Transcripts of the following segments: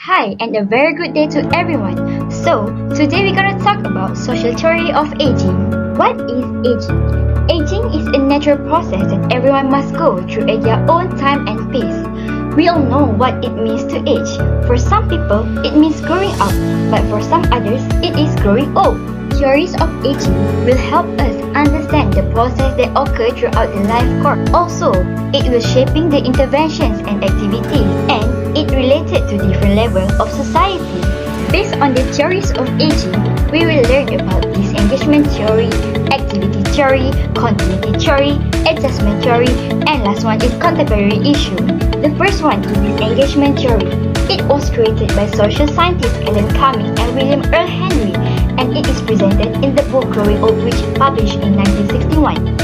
Hi, and a very good day to everyone. So, today we're gonna talk about social theory of aging. What is aging? Aging is a natural process that everyone must go through at their own time and pace. We all know what it means to age. For some people, it means growing up, but for some others, it is growing old. Theories of aging will help us understand the process that occur throughout the life course. Also, it will shaping the interventions and activities, and it related to different levels of society. Based on the theories of aging, we will learn about disengagement theory, activity theory, continuity theory, adjustment theory, and last one is contemporary issue. The first one is disengagement theory. It was created by social scientists Alan Cumming and William Earl Henry, and it is presented in the book Growing Old, which published in 1961.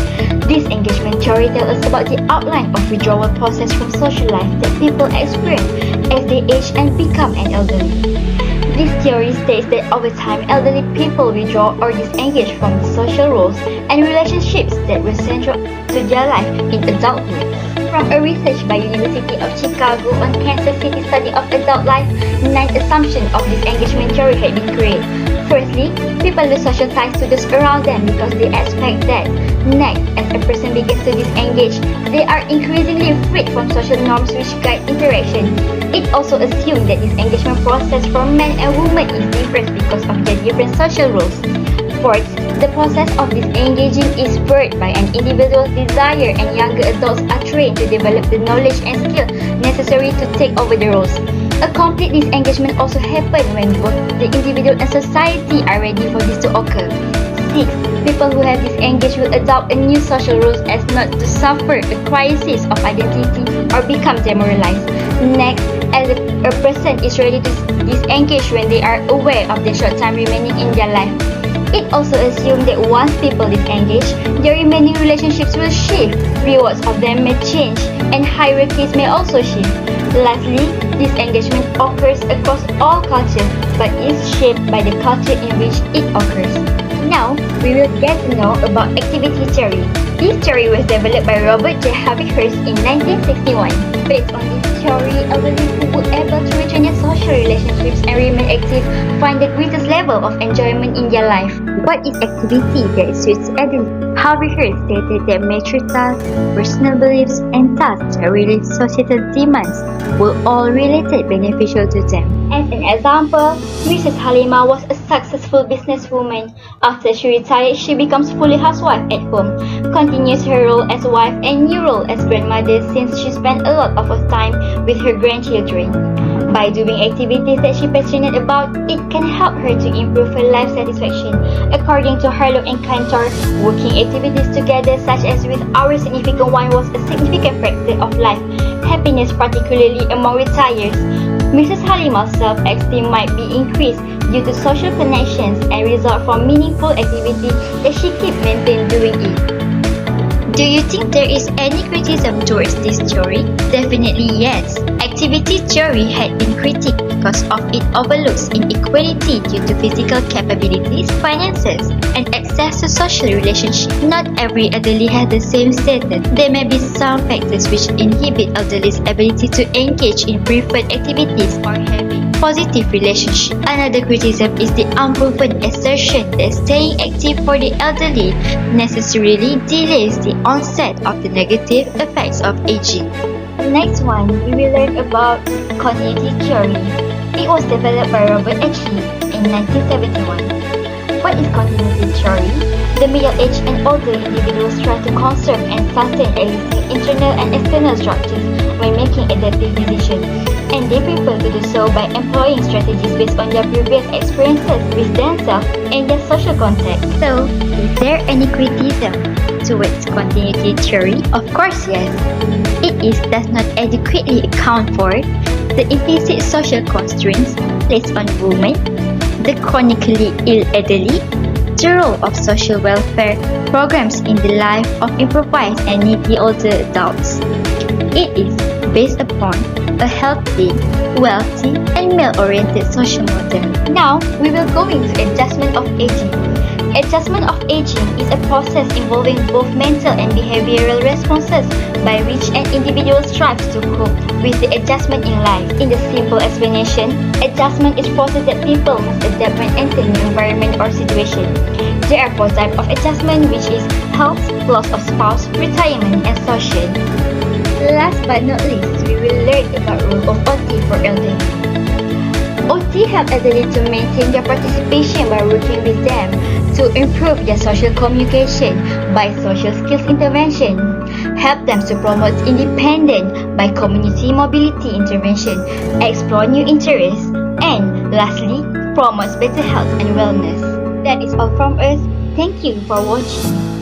This engagement theory tells us about the outline of withdrawal process from social life that people experience as they age and become an elderly. This theory states that over time, elderly people withdraw or disengage from the social roles and relationships that were central to their life in adulthood. From a research by University of Chicago on Kansas City study of adult life, 9 assumptions of disengagement theory had been created. Firstly, people lose social ties to those around them because they expect that. Next, as a person begins to disengage, they are increasingly freed from social norms which guide interaction. It also assumes that this engagement process for men and women is different because of their different social roles. Fourth, the process of disengaging is spurred by an individual's desire, and younger adults are trained to develop the knowledge and skill necessary to take over the roles. A complete disengagement also happens when both the individual and society are ready for this to occur. 6. People who have disengaged will adopt a new social rules as not to suffer a crisis of identity or become demoralized. Next, as a person is ready to disengage when they are aware of the short time remaining in their life. It also assumes that once people disengage, their remaining relationships will shift, rewards of them may change, and hierarchies may also shift. Lastly, disengagement occurs across all cultures, but is shaped by the culture in which it occurs. Now, we will get to know about activity theory. This theory was developed by Robert J. Harvey-Hurst in 1961. Based on this theory, elderly who were able to retain their social relationships and remain active find the greatest level of enjoyment in their life. What is activity that suits elderly? Harvey-Hurst stated that mature tasks, personal beliefs, and tasks that relate societal demands were all related beneficial to them. As an example, Mrs. Halima was a successful businesswoman. After she retired, she becomes fully housewife at home, continues her role as wife and new role as grandmother since she spent a lot of her time with her grandchildren. By doing activities that she passionate about, it can help her to improve her life satisfaction. According to Harlow and Cantor, working activities together such as with our significant one was a significant factor of life happiness, particularly among retirees. Mrs. Halima's self-esteem might be increased due to social connections and result from meaningful activity that she keeps maintaining doing it. Do you think there is any criticism towards this theory? Definitely yes. Activity theory had been critiqued because of it overlooks inequality due to physical capabilities, finances, and access to social relationships. Not every elderly has the same status. There may be some factors which inhibit elderly's ability to engage in preferred activities or having positive relationships. Another criticism is the unproven assertion that staying active for the elderly necessarily delays the onset of the negative effects of aging. Next one, we will learn about continuity theory. It was developed by Robert H. Lee in 1971. What is continuity theory? The middle-aged and older individuals try to conserve and sustain existing internal and external structures when making adaptive decisions, and they prefer to do so by employing strategies based on their previous experiences with themselves and their social context. So, is there any criticism towards continuity theory? Of course, yes. It does not adequately account for the implicit social constraints placed on women, the chronically ill elderly, the role of social welfare programs in the life of impoverished and needy older adults. It is based upon a healthy, wealthy, and male-oriented social model. Now, we will go into adjustment of aging. Adjustment of aging is a process involving both mental and behavioral responses by which an individual strives to cope with the adjustment in life. In the simple explanation, adjustment is process that people must adapt when entering new environment or situation. There are four types of adjustment, which is health, loss of spouse, retirement, and social. Last but not least, we will learn about role of OT for elderly. OT help elderly to maintain their participation by working with them to improve their social communication by social skills intervention, help them to promote independence by community mobility intervention, explore new interests, and lastly, promotes better health and wellness. That is all from us. Thank you for watching.